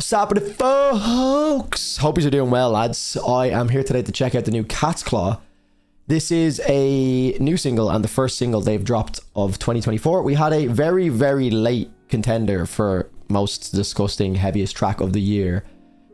What's happening, folks? Hope you're doing well, lads. I am here today to check out the new Catsclaw. This is a new single and the first single they've dropped of 2024. We had a very, very late contender for most disgusting, heaviest track of the year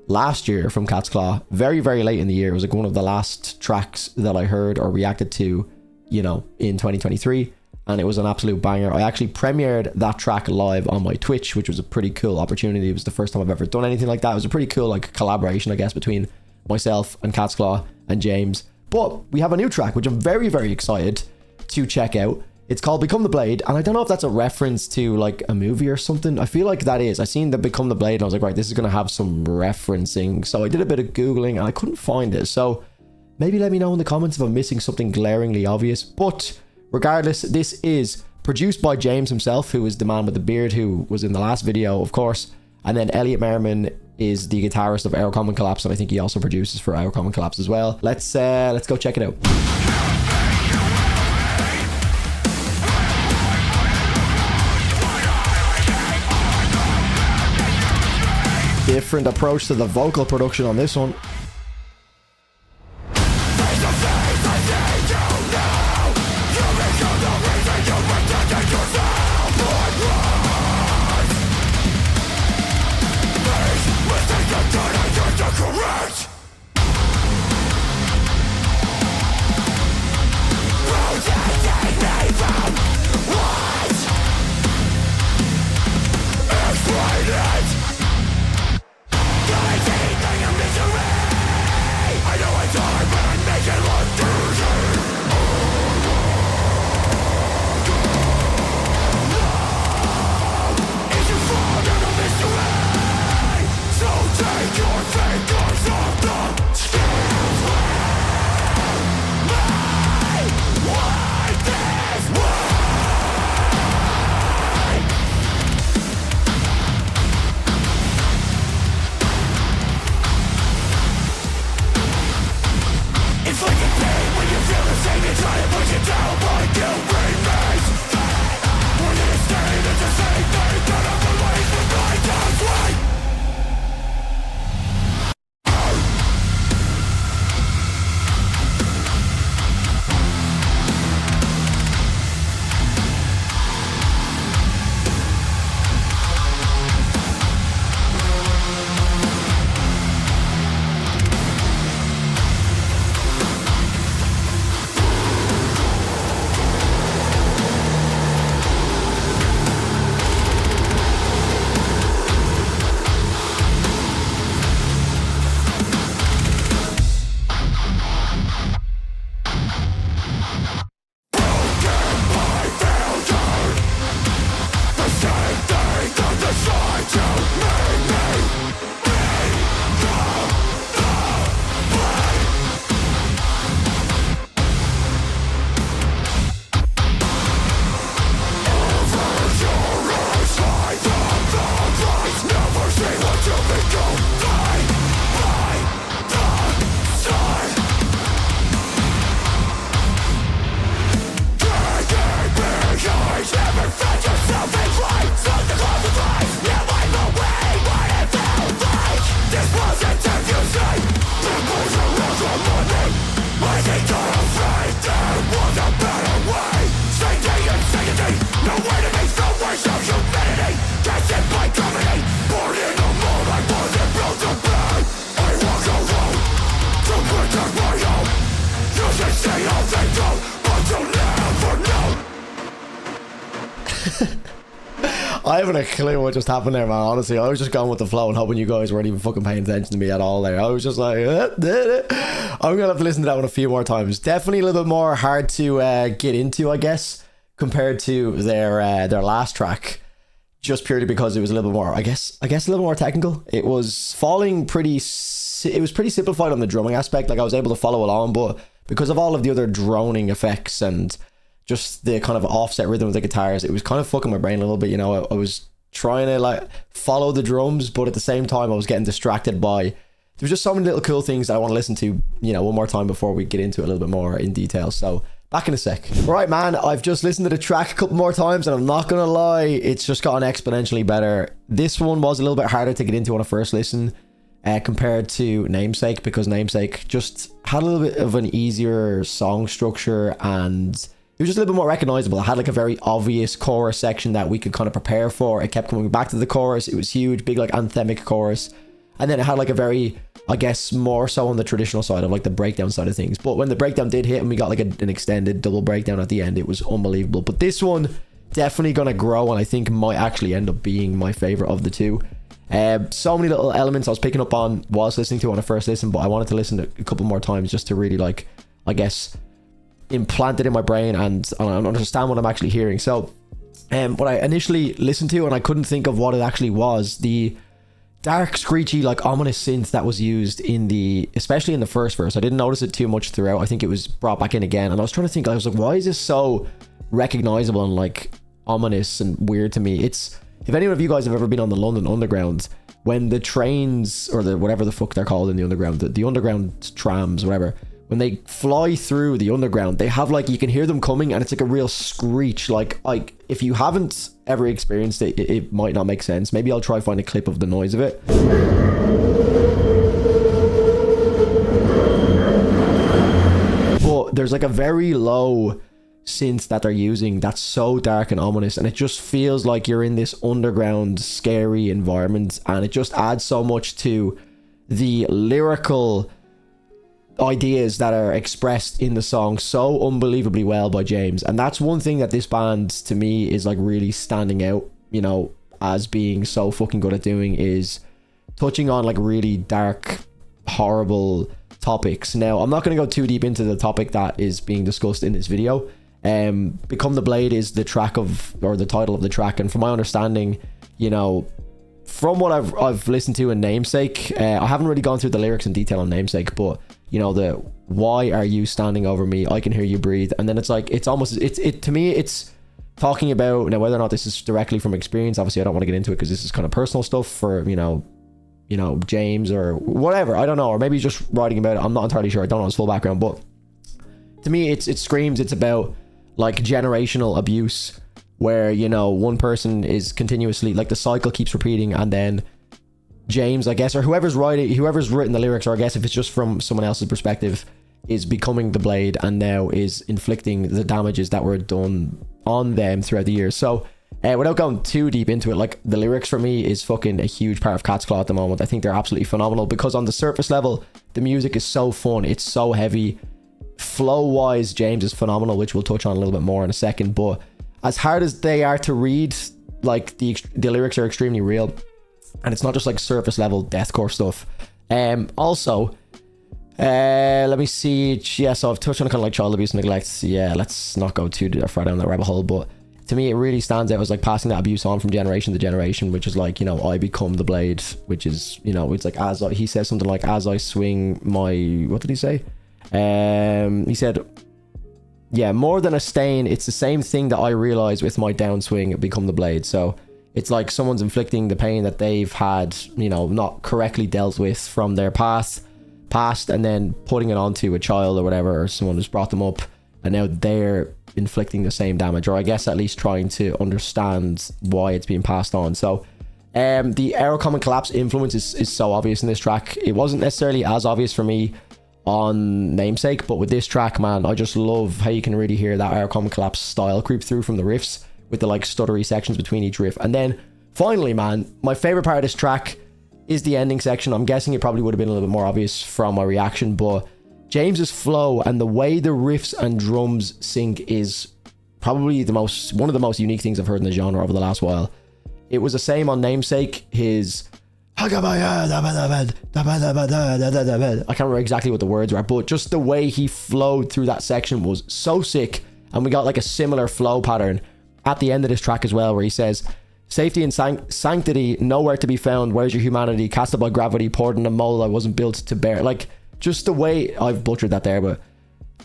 last year from Catsclaw. Very, very late in the year. It was like one of the last tracks that I heard or reacted to, you know, in 2023. And it was an absolute banger. I actually premiered that track live on my Twitch, which was a pretty cool opportunity. It was the first time I've ever done anything like that. It was a pretty cool like collaboration, I guess, between myself and Catsclaw and James. But we have a new track, which I'm very, very excited to check out. It's called Become the Blade, and I don't know if that's a reference to like a movie or something. I feel like that is. I seen the Become the Blade, and I was like, right, this is going to have some referencing. So I did a bit of Googling, and I couldn't find it. So maybe let me know in the comments if I'm missing something glaringly obvious. But regardless, this is produced by James himself, who is the man with the beard who was in the last video, of course. And then Elliot Merriman is the guitarist of Our Common Collapse, and I think he also produces for Our Common Collapse as well. Let's go check it out. Different approach to the vocal production on this one. I haven't a clue what just happened there, man. Honestly, I was just going with the flow and hoping you guys weren't even fucking paying attention to me at all there. I was just like, I'm gonna have to listen to that one a few more times. Definitely a little bit more hard to get into, I guess, compared to their last track, just purely because it was a little bit more, I guess a little more technical. It was falling pretty. It was pretty simplified on the drumming aspect. Like I was able to follow along, but because of all of the other droning effects and just the kind of offset rhythm of the guitars, it was kind of fucking my brain a little bit, you know. I was trying to like follow the drums, but at the same time I was getting distracted by, there's just so many little cool things that I want to listen to, you know, one more time before we get into it a little bit more in detail. So Back in a sec. Right, man, I've just listened to the track a couple more times and I'm not gonna lie, it's just gotten exponentially better. This one was a little bit harder to get into on a first listen compared to Namesake, because Namesake just had a little bit of an easier song structure and it was just a little bit more recognizable. It had like a very obvious chorus section that we could kind of prepare for. It kept coming back to the chorus. It was huge, big like anthemic chorus. And then it had like a very, I guess, more so on the traditional side of like the breakdown side of things. But when the breakdown did hit and we got like an extended double breakdown at the end, it was unbelievable. But this one definitely gonna grow and I think might actually end up being my favorite of the two. So many little elements I was picking up on whilst listening to it on a first listen, but I wanted to listen to a couple more times just to really like, I guess, implant it in my brain and understand what I'm actually hearing. So what I initially listened to and I couldn't think of what it actually was, the dark, screechy, like ominous synth that was used in especially in the first verse. I didn't notice it too much throughout. I think it was brought back in again. And I was trying to think, I was like, why is this so recognizable and like ominous and weird to me? It's, if any of you guys have ever been on the London Underground, when the trains, or the whatever the fuck they're called in the underground, the underground trams, whatever, when they fly through the underground, they have like, you can hear them coming and it's like a real screech. Like if you haven't ever experienced it, it might not make sense. Maybe I'll try find a clip of the noise of it. But there's like a very low synth that they're using that's so dark and ominous, and it just feels like you're in this underground scary environment, and it just adds so much to the lyrical ideas that are expressed in the song so unbelievably well by James. And that's one thing that this band to me is like really standing out, you know, as being so fucking good at doing, is touching on like really dark, horrible topics. Now I'm not going to go too deep into the topic that is being discussed in this video. Become the Blade is the track of, or the title of the track, and from my understanding, you know, from what I've listened to in Namesake, I haven't really gone through the lyrics in detail on Namesake, but you know, the why are you standing over me, I can hear you breathe, and then it's like, it's almost, it to me, it's talking about, now whether or not this is directly from experience, obviously I don't want to get into it because this is kind of personal stuff for, you know, James or whatever, I don't know, or maybe he's just writing about it, I'm not entirely sure, I don't know his full background, but to me it screams, it's about like generational abuse, where, you know, one person is continuously, like the cycle keeps repeating, and then James, I guess, or whoever's written the lyrics, or I guess if it's just from someone else's perspective, is becoming the Blade and now is inflicting the damages that were done on them throughout the years. So without going too deep into it, like the lyrics for me is fucking a huge part of Catsclaw at the moment. I think they're absolutely phenomenal because on the surface level, the music is so fun, it's so heavy. Flow wise, James is phenomenal, which we'll touch on a little bit more in a second, but as hard as they are to read, like the lyrics are extremely real. And it's not just like surface level deathcore stuff. Also, let me see. Yeah, so I've touched on kind of like child abuse and neglect. Yeah, let's not go too far down that rabbit hole. But to me, it really stands out as like passing that abuse on from generation to generation, which is like, you know, I become the Blade, which is, you know, it's like he says something like, as I swing my, what did he say? He said, yeah, more than a stain, it's the same thing that I realize with my downswing, become the Blade. So it's like someone's inflicting the pain that they've had, you know, not correctly dealt with from their past, and then putting it onto a child or whatever, or someone who's brought them up, and now they're inflicting the same damage, or I guess at least trying to understand why it's being passed on. So the Aero Common Collapse influence is so obvious in this track. It wasn't necessarily as obvious for me on Namesake, but with this track, man, I just love how you can really hear that Aero Common Collapse style creep through from the riffs, with the like stuttery sections between each riff. And then finally, man, my favorite part of this track is the ending section. I'm guessing it probably would have been a little bit more obvious from my reaction, but James's flow and the way the riffs and drums sync is probably one of the most unique things I've heard in the genre over the last while. It was the same on Namesake. His I can't remember exactly what the words were, but just the way he flowed through that section was so sick. And we got like a similar flow pattern at the end of this track as well, where he says, safety and sanctity, nowhere to be found. Where's your humanity? Casted by gravity, poured in a mold I wasn't built to bear. Like, just the way, I've butchered that there, but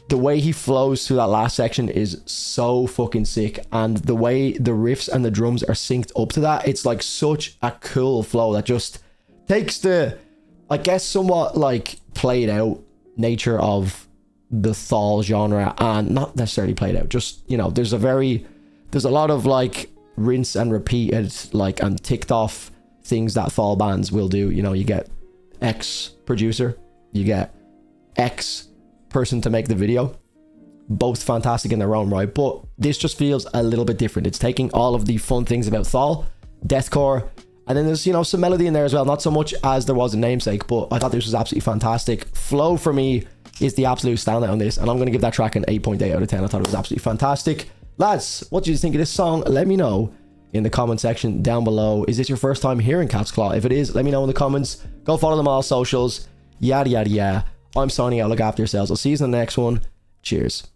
the way he flows through that last section is so fucking sick. And the way the riffs and the drums are synced up to that, it's like such a cool flow that just takes the, I guess, somewhat like played out nature of the THALL genre, and not necessarily played out. Just, you know, there's a lot of like rinse and repeated, like, and ticked off things that THALL bands will do. You know, you get X producer, you get X person to make the video, both fantastic in their own right, but this just feels a little bit different. It's taking all of the fun things about THALL, deathcore, and then there's, you know, some melody in there as well, not so much as there was in Namesake, but I thought this was absolutely fantastic. Flow for me is the absolute standout on this, and I'm going to give that track an 8.8 out of 10. I thought it was absolutely fantastic. Lads, what do you think of this song? Let me know in the comment section down below. Is this your first time hearing Catsclaw? If it is, let me know in the comments. Go follow them on all socials, yada yada yada. I'm signing out. Look after yourselves. I'll see you in the next one. Cheers.